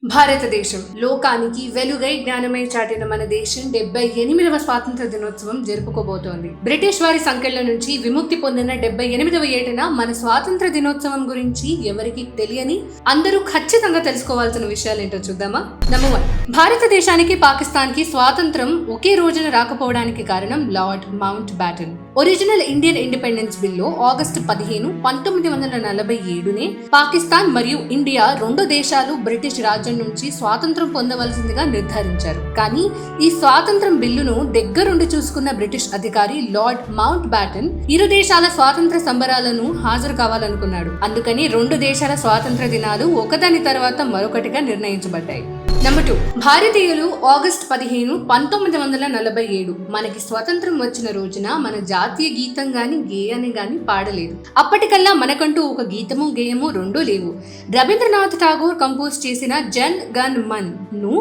భారతదేశం లోకానికి వెలుగై జ్ఞానమై చాటిన మన దేశం 78వ స్వాతంత్ర దినోత్సవం జరుపుకోబోతోంది. బ్రిటిష్ వారి సంకెళ్ల నుంచి విముక్తి పొందిన 78వ ఏటన మన స్వాతంత్ర దినోత్సవం గురించి ఎవరికి తెలియని అందరూ ఖచ్చితంగా తెలుసుకోవాల్సిన విషయాలేంటో చూద్దామా. నంబర్ 1, భారతదేశానికి పాకిస్తాన్ కి స్వాతంత్రం ఒకే రోజున రాకపోవడానికి కారణం lord mount baton. Original Indian independence బిల్లో ఆగస్టు 15, 1947నే పాకిస్తాన్ మరియు ఇండియా రెండు దేశాలు బ్రిటిష్ రాజ్యం నుంచి స్వాతంత్రం పొందవలసిందిగా నిర్ధారించారు. కానీ ఈ స్వాతంత్రం బిల్లును దగ్గరుండి చూసుకున్న బ్రిటిష్ అధికారి లార్డ్ మౌంట్ బ్యాటన్ ఇరు దేశాల స్వాతంత్ర సంబరాలను హాజరు కావాలనుకున్నాడు. అందుకని రెండు దేశాల స్వాతంత్ర దినాలు ఒకదాని తర్వాత మరొకటిగా నిర్ణయించబడ్డాయి. నంబర్ 2, భారతీయులు ఆగస్టు 15, 1947 మనకి స్వతంత్రం వచ్చిన రోజున మన జాతీయ గీతం గాని గేయాన్ని గాని పాడలేదు. అప్పటికల్లా మనకంటూ ఒక గీతము గేయము రెండూ లేవు. రవీంద్రనాథ్ ఠాగూర్ కంపోజ్ చేసిన జన్ గన్ మన్ ను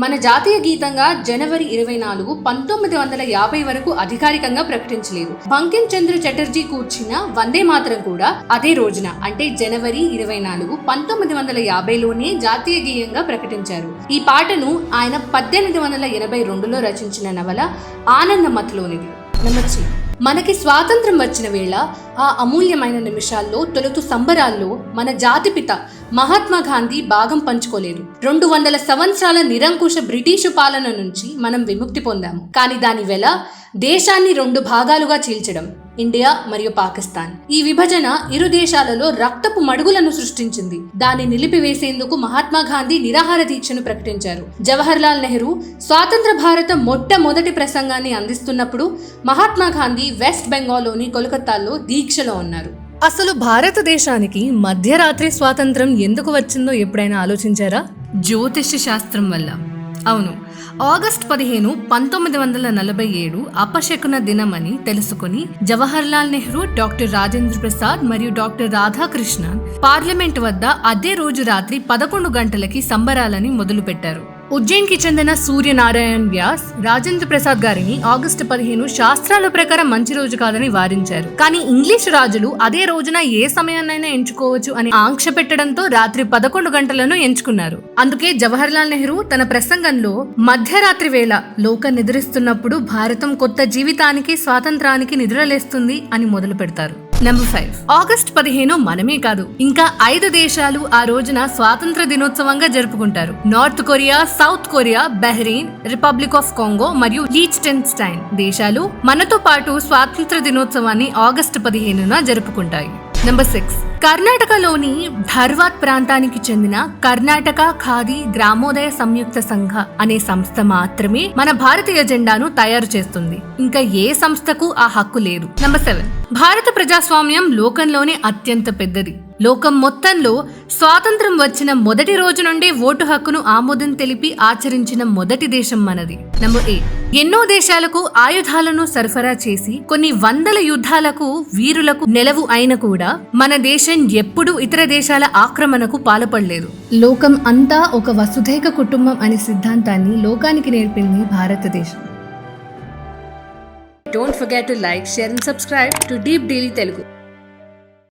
మన జాతీయ గీతంగా జనవరి 24, 1950 వరకు అధికారికంగా ప్రకటించలేదు. బంకిం చంద్ర చటర్జీ కూర్చిన వందే మాతరం కూడా అదే రోజున అంటే జనవరి 24, 1950లోనే జాతీయ గేయంగా ప్రకటించారు. ఈ పాటను ఆయన 1882లో రచించిన నవల ఆనందమత్లోనిది. నంబర్ 3, మనకి స్వాతంత్రం వచ్చిన వేళ ఆ అమూల్యమైన నిమిషాల్లో తొలుతు సంబరాల్లో మన జాతిపిత మహాత్మా గాంధీ భాగం పంచుకోలేదు. 200 సంవత్సరాల నిరంకుశ బ్రిటిషు పాలన నుంచి మనం విముక్తి పొందాము. కానీ దాని వేళ దేశాన్ని రెండు భాగాలుగా చీల్చడం, ఇండియా మరియు పాకిస్తాన్. ఈ విభజన ఇరు దేశాలలో రక్తపు మడుగులను సృష్టించింది. దాన్ని నిలిపివేసేందుకు మహాత్మా గాంధీ నిరాహార దీక్షను ప్రకటించారు. జవహర్ లాల్ నెహ్రూ స్వాతంత్ర భారత మొట్టమొదటి ప్రసంగాన్ని అందిస్తున్నప్పుడు మహాత్మా గాంధీ వెస్ట్ బెంగాల్లోని కోల్కతాలో దీక్షలో ఉన్నారు. అసలు భారతదేశానికి మధ్యరాత్రి స్వాతంత్రం ఎందుకు వచ్చిందో ఎప్పుడైనా ఆలోచించారా? జ్యోతిష శాస్త్రం వల్ల. అవును, ఆగస్టు 15, 1947 అపశకున దినమని తెలుసుకుని జవహర్ లాల్ నెహ్రూ, డాక్టర్ రాజేంద్ర ప్రసాద్ మరియు డాక్టర్ రాధాకృష్ణన్ పార్లమెంట్ వద్ద అదే రోజు రాత్రి 11 గంటలకి సంబరాలని మొదలుపెట్టారు. ఉజ్జయిన్కి చెందిన సూర్యనారాయణ్ వ్యాస్ రాజేంద్ర ప్రసాద్ గారిని ఆగస్టు 15 శాస్త్రాల ప్రకారం మంచి రోజు కాదని వారించారు. కానీ ఇంగ్లీష్ రాజులు అదే రోజున ఏ సమయాన్నైనా ఎంచుకోవచ్చు అని ఆంక్ష పెట్టడంతో రాత్రి 11 గంటలను ఎంచుకున్నారు. అందుకే జవహర్ లాల్ నెహ్రూ తన ప్రసంగంలో మధ్యరాత్రి వేళ లోకం నిద్రిస్తున్నప్పుడు భారతం కొత్త జీవితానికి స్వాతంత్రానికి నిద్రలేస్తుంది అని మొదలు పెడతారు. నంబర్ 5, ఆగస్టు 15 మనమే కాదు ఇంకా 5 దేశాలు ఆ రోజున స్వాతంత్ర దినోత్సవంగా జరుపుకుంటారు. North Korea, south Korea, Bahrain, republic of Congo మరియు లీచ్టెన్స్టైన్ దేశాలు మనతో పాటు స్వాతంత్ర దినోత్సవాన్ని ఆగస్టు 15న జరుపుకుంటాయి. నంబర్ 6, కర్ణాటకలోని ధర్వాద్ ప్రాంతానికి చెందిన కర్ణాటక ఖాదీ గ్రామోదయ సంయుక్త సంఘ అనే సంస్థ మాత్రమే మన భారతీయ జెండాను తయారు చేస్తుంది. ఇంకా ఏ సంస్థకు ఆ హక్కు లేదు. నంబర్ 7, భారత ప్రజాస్వామ్యం లోకంలోనే అత్యంత పెద్దది. లోకం మొత్తంలో స్వాతంత్రం వచ్చిన మొదటి రోజు నుండి ఓటు హక్కును ఆమోదం తెలిపి ఆచరించిన మొదటి దేశం మనది. నంబర్ 8, ఎన్నో దేశాలకు ఆయుధాలను సరఫరా చేసి కొన్ని వందల యుద్ధాలకు వీరులకు నెలవు అయిన కూడా మన దేశం ఎప్పుడూ ఇతర దేశాల ఆక్రమణకు పాల్పడలేదు. లోకం అంతా ఒక వసుధైక కుటుంబం అనే సిద్ధాంతాన్ని లోకానికి నేర్పింది భారతదేశం. Don't forget to like, share and subscribe to Deep Daily Telugu.